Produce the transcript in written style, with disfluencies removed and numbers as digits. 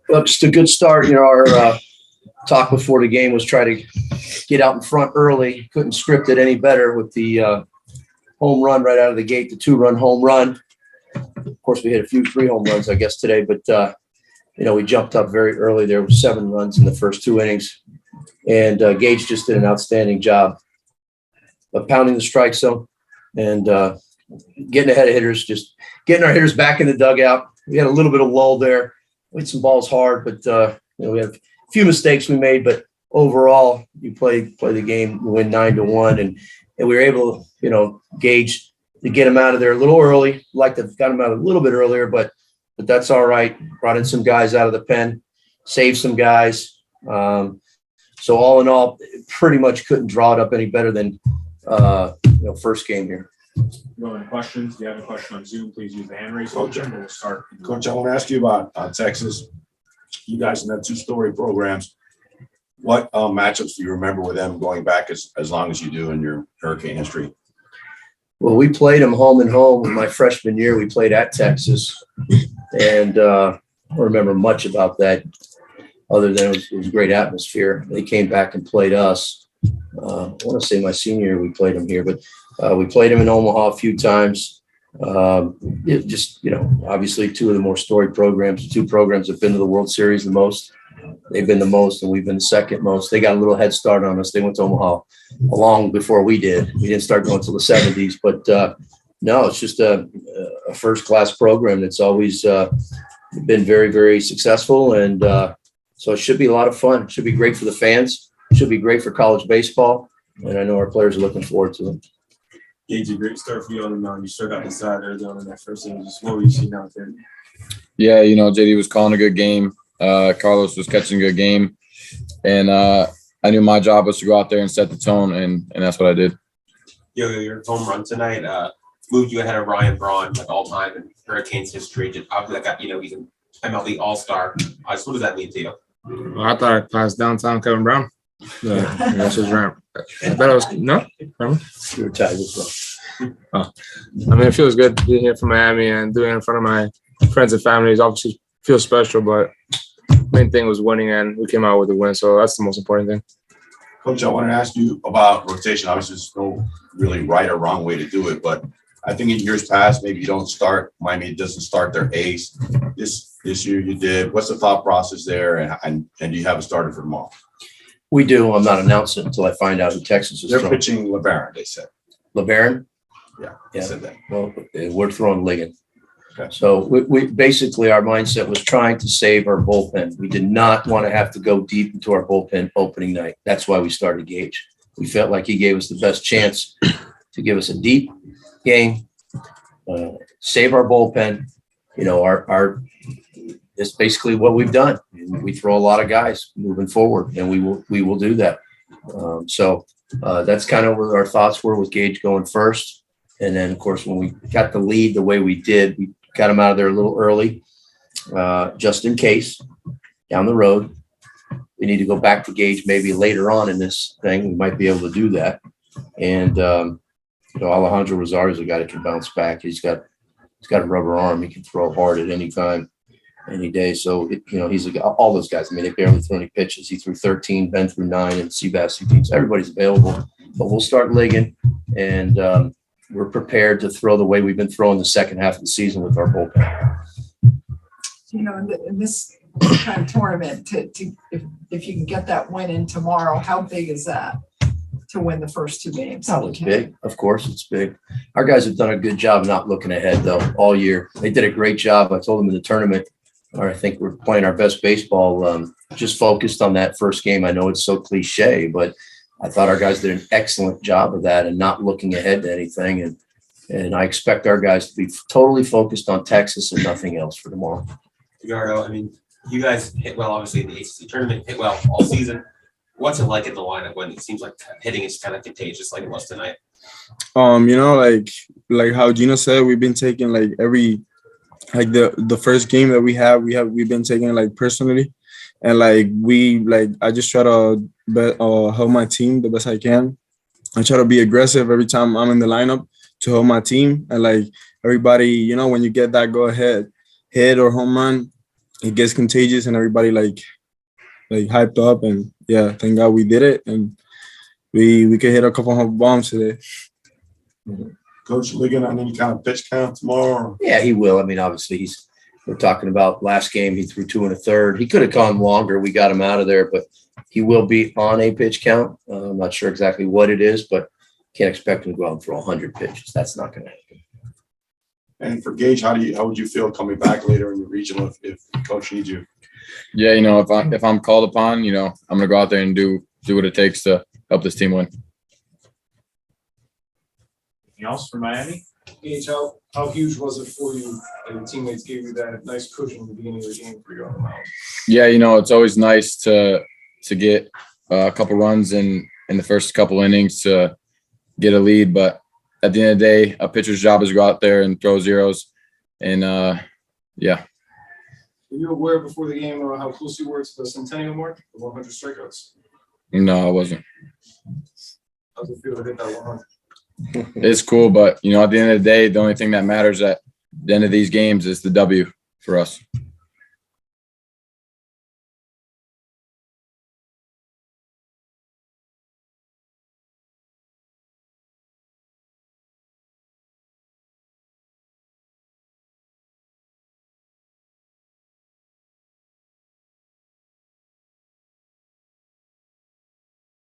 Well, just a good start. Our talk before the game was try to get out in front early. Couldn't script it any better with the home run right out of the gate, the 2-run home run. Of course, we hit a few 3 home runs, I guess, today, but we jumped up very early. There were 7 runs in the first 2 innings, and Gage just did an outstanding job of pounding the strike zone and getting ahead of hitters, just getting our hitters back in the dugout. We had a little bit of lull there. We hit some balls hard, but we had a few mistakes we made. But overall, you play the game, you win 9-1, and we were able, Gage, to get him out of there a little early. Like to have got him out a little bit earlier, but that's all right. Brought in some guys out of the pen, saved some guys. So all in all, pretty much couldn't draw it up any better than first game here. Any questions? If you have a question on Zoom, please use the hand raise function. We'll start. Coach, I want to ask you about Texas. You guys in that 2-story programs. What matchups do you remember with them going back as long as you do in your Hurricane history? Well, we played them home and home. In my freshman year, we played at Texas, and I don't remember much about that other than it was a great atmosphere. They came back and played us. I want to say my senior year we played them here, but we played them in Omaha a few times. Obviously 2 of the more storied programs. The 2 programs have been to the World Series the most. They've been the most, and we've been the second most. They got a little head start on us. They went to Omaha long before we did. We didn't start going until the 70s. But, no, it's just a first-class program that's always been very, very successful. And so it should be a lot of fun. It should be great for the fans. It should be great for college baseball. And I know our players are looking forward to it. Gage, a great start for you on the you struck out the side Arizona in that first inning. Just what were you seeing out there? Yeah, JD was calling a good game. Carlos was catching a good game. And I knew my job was to go out there and set the tone, and that's what I did. Your home run tonight moved you ahead of Ryan Braun, like all time in Hurricanes history. Just obviously, he's an MLB All-Star. What does that mean to you? Well, I thought I passed downtown Kevin Brown. That's his ramp. I thought it was no. You were tied as well. Oh. I mean, it feels good being here from Miami and doing it in front of my friends and families. Obviously, feels special, but main thing was winning, and we came out with a win. So that's the most important thing. Coach, I want to ask you about rotation. Obviously, there's no really right or wrong way to do it, but I think in years past, maybe you don't start. Miami doesn't start their ace. This year you did. What's the thought process there, and do you have a starter for tomorrow? We do. I'm not announcing it until I find out who Texas is They're throwing. pitching LeBaron, they said. LeBaron? Yeah, they said that. Well, we're throwing Ligon. Okay. So we basically, our mindset was trying to save our bullpen. We did not want to have to go deep into our bullpen opening night. That's why we started Gage. We felt like he gave us the best chance to give us a deep game, save our bullpen. It's basically what we've done. We throw a lot of guys moving forward, and we will do that. So that's kind of where our thoughts were with Gage going first. And then, of course, when we got the lead the way we did, we got him out of there a little early, just in case down the road. We need to go back to Gage maybe later on in this thing. We might be able to do that. And, Alejandro Rosario's a guy that can bounce back. He's got a rubber arm. He can throw hard at any time, any day. So, he's all those guys. I mean, they barely threw any pitches. He threw 13, Ben threw 9, and Seabass 18. So everybody's available. But we'll start Ligon, and we're prepared to throw the way we've been throwing the second half of the season with our bullpen. In this kind of tournament, if you can get that win in tomorrow, how big is that to win the first 2 games? Oh, it's big. Of course, it's big. Our guys have done a good job not looking ahead, though, all year. They did a great job. I told them in the tournament, I think we're playing our best baseball, just focused on that first game. I know it's so cliche, but I thought our guys did an excellent job of that and not looking ahead to anything. And I expect our guys to be totally focused on Texas and nothing else for tomorrow. Edgardo, I mean, you guys hit well, obviously, in the ACC tournament, hit well all season. What's it like in the lineup when it seems like hitting is kind of contagious like it was tonight? Like how Gino said, we've been taking the first game that we've been taking personally. And I just try to help my team the best I can. I try to be aggressive every time I'm in the lineup to help my team. And everybody, when you get that go ahead hit or home run, it gets contagious and everybody like hyped up, and yeah, thank God we did it, and we could hit a couple of bombs today. Coach Ligon on any kind of pitch count tomorrow? Yeah, he will. I mean, obviously we're talking about last game, he threw 2 1/3. He could have gone longer. We got him out of there, but he will be on a pitch count. I'm not sure exactly what it is, but can't expect him to go out and throw 100 pitches. That's not going to happen. And for Gage, how would you feel coming back later in the regional if coach needs you? Yeah, you know, if I'm called upon, you know, I'm gonna go out there and do what it takes to help this team win. Anything else for Miami? Gage, how huge was it for you that your teammates gave you that nice cushion at the beginning of the game for you on the mound? Yeah, you know, it's always nice to get a couple runs in the first couple innings to get a lead, but at the end of the day, a pitcher's job is to go out there and throw zeros, and yeah. Were you aware before the game how close you were to the Centennial mark, the 100 strikeouts? No, I wasn't. How's it feel to hit that 100? It's cool, but you know, at the end of the day, the only thing that matters at the end of these games is the W for us.